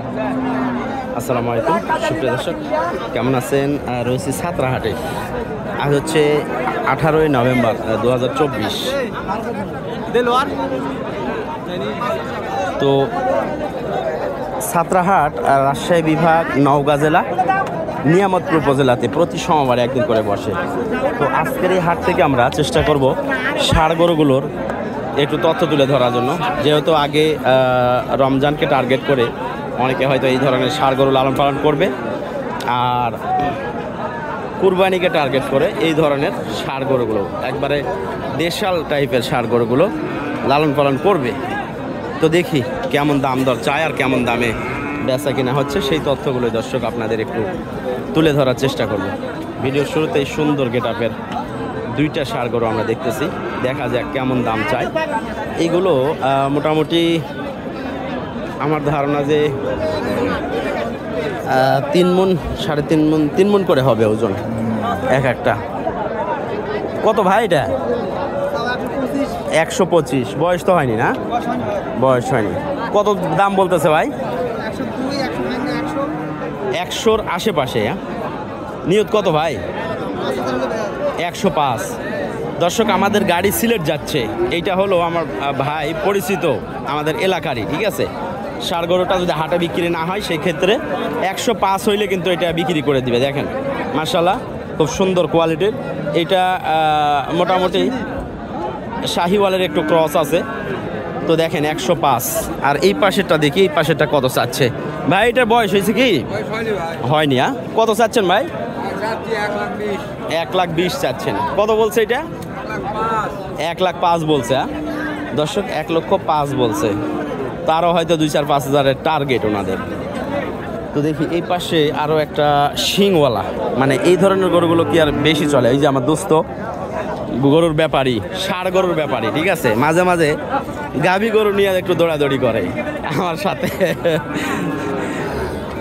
আসসালামু আলাইকুম সুপ্রিয় দর্শক, কেমন আছেন? রয়েছি সাতরাহাটে। আজ হচ্ছে 18ই নভেম্বর 2024। তো সাতরাহাট রাজশাহী বিভাগ, নওগাঁ জেলা, নিয়ামতপুর উপজেলাতে প্রতি সোমবারে একদিন করে বসে। তো আজকের এই হাট থেকে আমরা চেষ্টা করব ষাঁড় গরুগুলোর একটু তথ্য তুলে ধরার জন্য। যেহেতু আগে রমজানকে টার্গেট করে অনেকে হয়তো এই ধরনের ষাঁড় গরু লালন পালন করবে, আর কুরবানিকে টার্গেট করে এই ধরনের ষাঁড় গরুগুলো, একবারে দেশাল টাইপের ষাঁড় গরুগুলো লালন পালন করবে। তো দেখি কেমন দাম দর চায় আর কেমন দামে বেচা কিনা হচ্ছে, সেই তথ্যগুলো দর্শক আপনাদের একটু তুলে ধরার চেষ্টা করব। ভিডিওর শুরুতেই সুন্দর গেটআপের দুইটা ষাঁড় গরু আমরা দেখতেছি, দেখা যাক কেমন দাম চায়। এইগুলো মোটামুটি আমার ধারণা যে 3 মণ, 3.5 মণ, 3 মণ করে হবে ওজন এক একটা। কত ভাই এটা? 125। বয়স তো হয়নি না? বয়স হয়নি। কত দাম বলতেছে ভাই? 100-র আশেপাশে। নিয়ত কত ভাই? 105। দর্শক, আমাদের গাড়ি সিলেট যাচ্ছে। এইটা হলো আমার ভাই পরিচিত আমাদের এলাকারই, ঠিক আছে। ষাঁড় গরুটা যদি হাটে বিক্রি না হয় সেই ক্ষেত্রে 105 হইলে কিন্তু এটা বিক্রি করে দিবে। দেখেন মাশাআল্লাহ, খুব সুন্দর কোয়ালিটির। এটা মোটামুটি শাহিওয়ালের একটু ক্রস আছে। তো দেখেন 105। আর এই পাশেরটা দেখি, এই পাশেরটা কত চাচ্ছে ভাই? এটার বয়স হয়েছে কি? হয়নি। কত চাচ্ছেন ভাই? 1,20,000 চাচ্ছেন। কত বলছে এটা? 1,05,000 বলছে। দর্শক, 1,05,000 বলছে। তারও হয়তো 2-4-5 হাজারের টার্গেট ওনাদের। তো দেখি এই পাশে আরও একটা শিংওয়ালা, মানে এই ধরনের গরুগুলো কি আর বেশি চলে? এই যে আমার দোস্ত গরুর ব্যাপারী, ষাঁড় গরুর ব্যাপারী, ঠিক আছে। মাঝে মাঝে গাভী গরু নিয়ে একটু দৌড়াদৌড়ি করে আমার সাথে।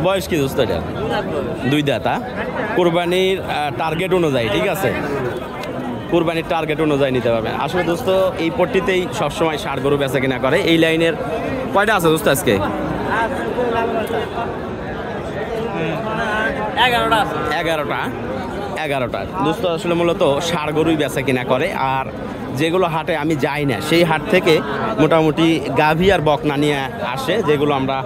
বয়স কি দোস্ত এটা? 2 দাঁত। কুরবানির টার্গেট অনুযায়ী, ঠিক আছে, কুরবানির টার্গেট অনুযায়ী নিতে পারবেন। আসলে দোস্ত এই পট্টিতেই সবসময় ষাঁড় গরু বেচা কিনা করে। এই লাইনের কয়টা আছে দোস্ত আজকে? 11টা দোস্ত আসলে মূলত ষাঁড় গরুই বেচা কিনা করে। আর যেগুলো হাটে আমি যাই না, সেই হাট থেকে মোটামুটি গাভী আর বকনা নিয়ে আসে, যেগুলো আমরা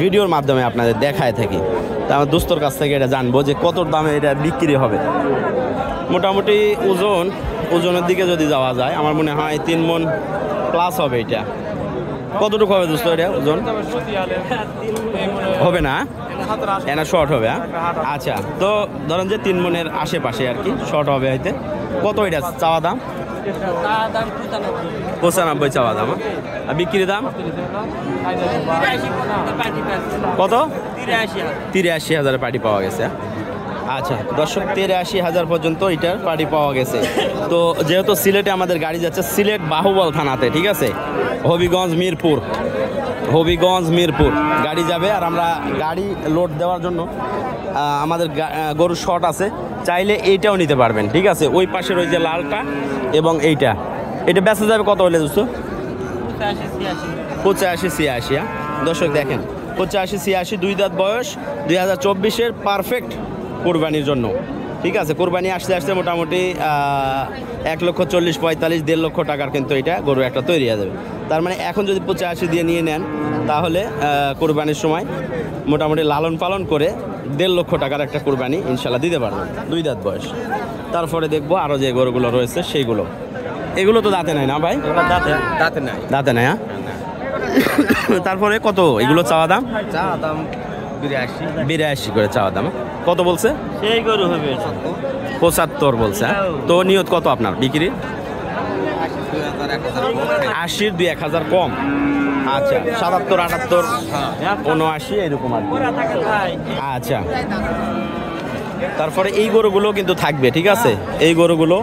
ভিডিওর মাধ্যমে আপনাদের দেখায় থাকি। তা আমার দোস্তর কাছ থেকে এটা জানবো যে কত দামে এটা বিক্রি হবে। মোটামুটি ওজনের দিকে যদি যাওয়া যায়, আমার মনে হয় 3 মণ প্লাস হবে। এটা কতটুকু হবে দোস্ত? এটা ওজন হবে না, এটা শর্ট হবে। আচ্ছা, তো ধরেন যে 3 মণের আশেপাশে আর কি শর্ট হবে হয়তো। কত এটা চাওয়া দাম? 95 চাওয়া দাম। আর বিক্রি দাম কত? 83,000 পাটি পাওয়া গেছে। আচ্ছা দর্শক, 83,000 পর্যন্ত এটার পাটি পাওয়া গেছে। তো যেহেতু সিলেটে আমাদের গাড়ি যাচ্ছে, সিলেট বাহুবল থানাতে, ঠিক আছে, হবিগঞ্জ মিরপুর গাড়ি যাবে। আর আমরা গাড়ি লোড দেওয়ার জন্য আমাদের গরুর শট আছে, চাইলে এইটাও নিতে পারবেন, ঠিক আছে। ওই পাশের ওই যে লালটা এবং এটা বেচা যাবে কত হলে দোস্ত? 85-86। দর্শক দেখেন, 85-86, 2 দাঁত বয়স, 2024-এর পারফেক্ট কোরবানির জন্য, ঠিক আছে। কোরবানি আসতে আসতে মোটামুটি 1,40,000-45,000, 1.5 লক্ষ টাকার কিন্তু এটা গরু একটা তৈরি হয়ে যাবে। তার মানে এখন যদি 85 দিয়ে নিয়ে নেন, তাহলে কোরবানির সময় মোটামুটি লালন পালন করে 1.5 লক্ষ টাকার একটা কোরবানি ইনশাল্লাহ দিতে পারবেন। 2 দাঁত বয়স। তারপরে দেখবো আরও যে গরুগুলো রয়েছে সেইগুলো। এগুলো তো দাঁতে নাই না ভাই? দাঁতে নাই। তারপরে কত এগুলো চাওয়া দাম? 82 করে চাওয়া দাম। কত বলছে? সেই গরু হবে 75 বলছে। তো নিয়ত কত আপনার বিক্রি? 80-র 2-1,000 কম। আচ্ছা, 77-78, 79 এরকম আর কি। আচ্ছা, তারপরে এই গরুগুলো কিন্তু থাকবে, ঠিক আছে। এই গরুগুলো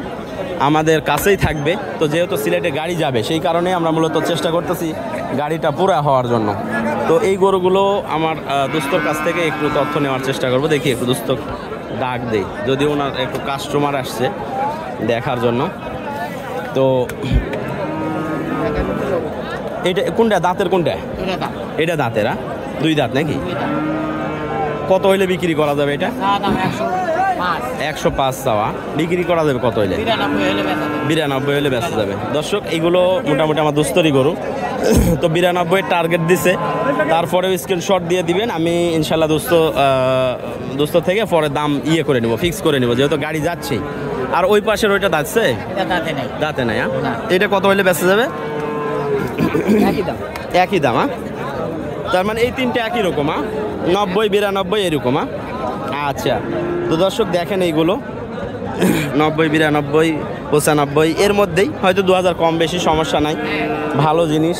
আমাদের কাছেই থাকবে। তো যেহেতু সিলেটে গাড়ি যাবে, সেই কারণে আমরা মূলত চেষ্টা করতেছি গাড়িটা পুরা হওয়ার জন্য। তো এই গরুগুলো আমার দোস্তর কাছ থেকে একটু তথ্য নেওয়ার চেষ্টা করব। দেখি একটু দোস্ত ডাক দেই, যদি ওনার একটু কাস্টমার আসছে দেখার জন্য। তো এটা কোনটা দাঁতের? কোনটা এটা? দাঁতের। দুই দাঁত নাকি? কত হইলে বিক্রি করা যাবে এটা? 105 চাওয়া, বিক্রি করা যাবে কত হইলে? 92 হলে বেচা যাবে। দর্শক এগুলো মোটামুটি আমার দোস্তরই গরু, তো 92 টার্গেট দিছে, তারপরেও স্ক্রিনশট দিয়ে দিবেন, আমি ইনশাল্লাহ দোস্ত থেকে পরে দাম ইয়ে করে নিব, ফিক্স করে নিব, যেহেতু গাড়ি যাচ্ছেই। আর ওই পাশের ওইটা দাঁতছে? দাঁতে নাই। এটা কত হইলে বেচা যাবে? একই দাম। তার মানে এই তিনটে একই রকম? 90, 92 এরকম? আচ্ছা, তো দর্শক দেখেন এইগুলো 90, 92, 95 এর মধ্যেই, হয়তো 2000 কম বেশি সমস্যা নাই। ভালো জিনিস,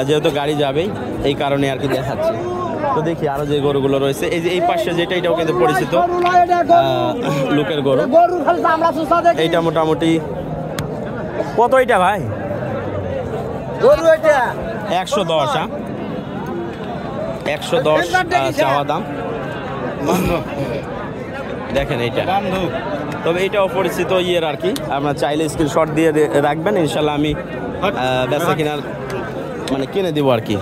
যেহেতু গাড়ি যাবেই এই কারণে আর কি দেখাচ্ছি। তো দেখি আরও যে গরুগুলো রয়েছে, এই যে এই পাশে যেটা, এটাও কিন্তু পরিচিত লোকের গরু। এইটা মোটামুটি কত এটা ভাই? 110। 110 চাওয়া দাম। দেখেন এইটা, তবে এইটাও পরিচিত ইয়ের আর কি, আপনার চাইলে স্ক্রিনশট দিয়ে রাখবেন, ইনশাল্লাহ আমি বেচা কিনার মানে কিনে দেবো আর কি,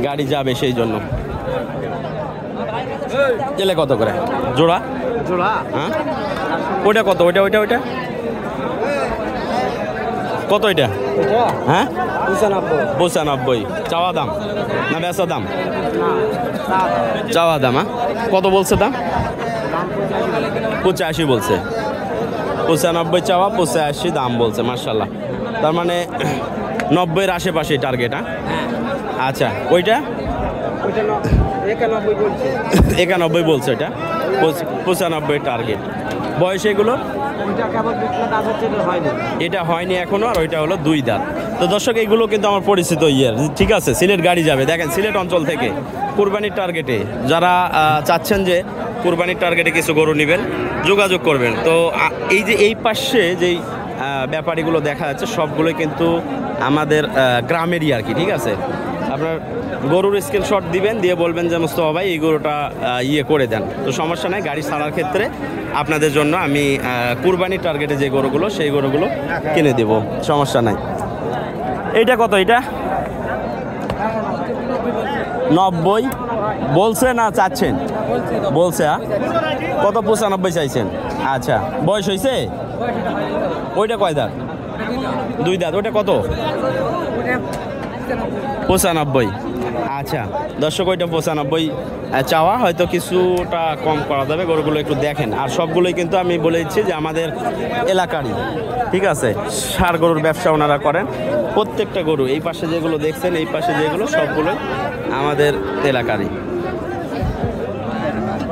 গাড়ি যাবে সেই জন্য। গেলে কত করে জোড়া? হ্যাঁ, ওইটা কত? ওইটা কত এটা? হ্যাঁ, 95 চাওয়া দাম না বেচা দাম? চাওয়া দাম। কত বলছে দাম? 85 বলছে। 95 চাওয়া, 85 দাম বলছে। মার্শাল্লাহ, তার মানে 90-এর আশেপাশে টার্গেট। আচ্ছা, ওইটা 91 বলছে, এটা 95 টার্গেট। বয়স এগুলো? এটা হয়নি এখনো, আর ওইটা হলো 2 দাঁত। তো দর্শক এগুলো কিন্তু আমার পরিচিত ইয়ের, ঠিক আছে। সিলেট গাড়ি যাবে, দেখেন সিলেট অঞ্চল থেকে কুরবানির টার্গেটে যারা চাচ্ছেন যে কুরবানির টার্গেটে কিছু গরু নেবেন, যোগাযোগ করবেন। তো এই যে এই পাশে যেই ব্যাপারীগুলো দেখা যাচ্ছে সবগুলোই কিন্তু আমাদের গ্রামেরই আর কি, ঠিক আছে। আপনার গরুর স্ক্রিনশট দিবেন, দিয়ে বলবেন যে মোস্তফা ভাই এই গরুটা ইয়ে করে দেন, তো সমস্যা নাই। গাড়ি ছাড়ার ক্ষেত্রে আপনাদের জন্য আমি কুরবানির টার্গেটে যে গরুগুলো সেই গরুগুলো কিনে দেব, সমস্যা নাই। এইটা কত? এটা 90 বলছে না চাচ্ছেন? বলছে। কত? 95 চাইছেন। আচ্ছা, বয়স হয়েছে? ওইটা কয় দাঁত? 2 দাঁত। ওইটা কত? 95। আচ্ছা দর্শক, ওইটা 95 চাওয়া, হয়তো কিছুটা কম করা যাবে। গরুগুলো একটু দেখেন, আর সবগুলোই কিন্তু আমি বলে দিচ্ছি যে আমাদের এলাকারই, ঠিক আছে। ষাঁড় গরুর ব্যবসা ওনারা করেন। প্রত্যেকটা গরু এই পাশে যেগুলো দেখছেন, এই পাশে যেগুলো, সবগুলোই আমাদের এলাকারই।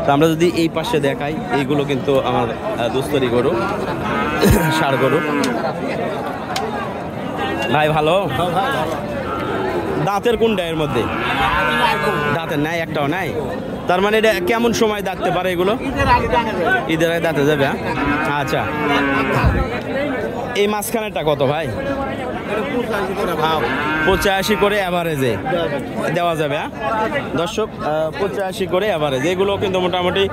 তো আমরা যদি এই পাশে দেখাই, এইগুলো কিন্তু আমার দোস্তরি গরু, ষাঁড় গরু। ভাই ভালো? দাঁতের কোনটা এর মধ্যে? দাঁতের নাই, একটাও নাই। তার মানে এটা কেমন সময় দাঁততে পারে এগুলো? ঈদের আগে দাঁতে যাবে। আচ্ছা, এই মাঝখানেরটা কত ভাই? 85 করে অ্যাভারেজে দেওয়া যাবে। দর্শক 85 করে অ্যাভারেজ। এগুলো কিন্তু মোটামুটি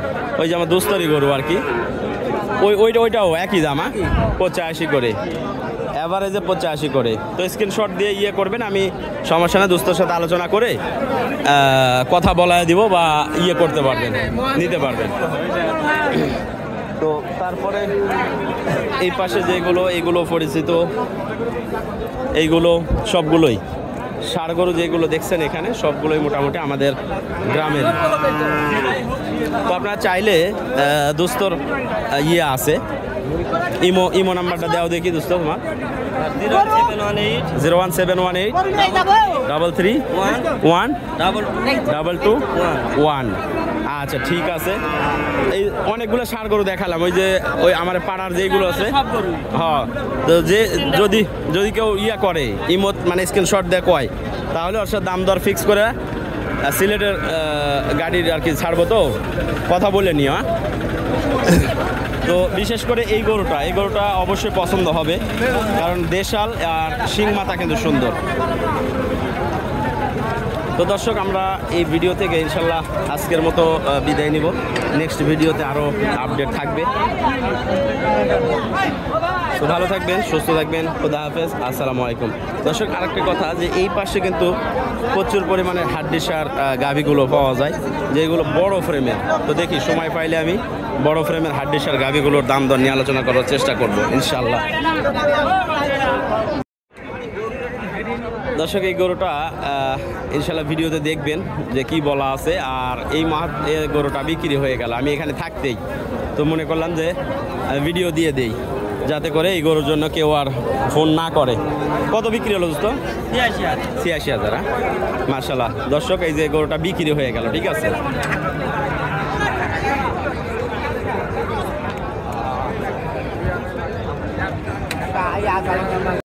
ওই যে আমার দোস্তরি গরু আর কি, ওইটাও একই দাম। 85 করে অ্যাভারেজে, 85 করে। তো স্ক্রিনশট দিয়ে ইয়ে করবেন, আমি সমস্যা না, দোস্তের সাথে আলোচনা করে কথা বলায় দিব, বা ইয়ে করতে পারবেন, নিতে পারবেন। তো তারপরে এই পাশে যেগুলো, এগুলো পরিচিত, এইগুলো সবগুলোই ষাঁড় গরু যেগুলো দেখছেন এখানে, সবগুলোই মোটামুটি আমাদের গ্রামের। তো আপনারা চাইলে দোস্তর ইয়ে আছে, ইমো নাম্বারটা দেওয়া দেখি দোস্ত তোমার। 01718 33 1 আচ্ছা ঠিক আছে। এই অনেকগুলো ষাঁড় গরু দেখালাম, ওই আমার পাড়ার যেগুলো আছে। হ্যাঁ, তো যদি কেউ ইয়া করে ইমো মানে স্ক্রিনশট দেয় কয়, তাহলে ওর সাথে দাম দর ফিক্স করে সিলেটের গাড়ির আর কি ছাড়বো, তো কথা বলে নিও। তো বিশেষ করে এই গরুটা অবশ্যই পছন্দ হবে, কারণ দেশাল আর শিং মাথা কিন্তু সুন্দর। তো দর্শক আমরা এই ভিডিও থেকে ইনশাল্লাহ আজকের মতো বিদায় নিব। নেক্সট ভিডিওতে আরও আপডেট থাকবে। তো ভালো থাকবেন, সুস্থ থাকবেন, খুদা হাফেজ, আসসালামু আলাইকুম। দর্শক আরেকটা কথা, যে এই পাশে কিন্তু প্রচুর পরিমাণে হাড্ডিসার গাভীগুলো পাওয়া যায়, যেগুলো বড় ফ্রেমের। তো দেখি সময় পাইলে আমি বড় ফ্রেমের হাড্ডিসার গাভীগুলোর দাম দর নিয়ে আলোচনা করার চেষ্টা করব ইনশাল্লাহ। দর্শক এই গরুটা ইনশাল্লাহ ভিডিওতে দেখবেন যে কি বলা আছে। আর এই গরুটা বিক্রি হয়ে গেল আমি এখানে থাকতেই, তো মনে করলাম যে ভিডিও দিয়ে দেই, যাতে করে এই গরুর জন্য কেউ আর ফোন না করে। কত বিক্রি হলো দোস্ত? ৮৬,০০০। মাশাআল্লাহ দর্শক, এই যে গরুটা বিক্রি হয়ে গেল। ঠিক আছে।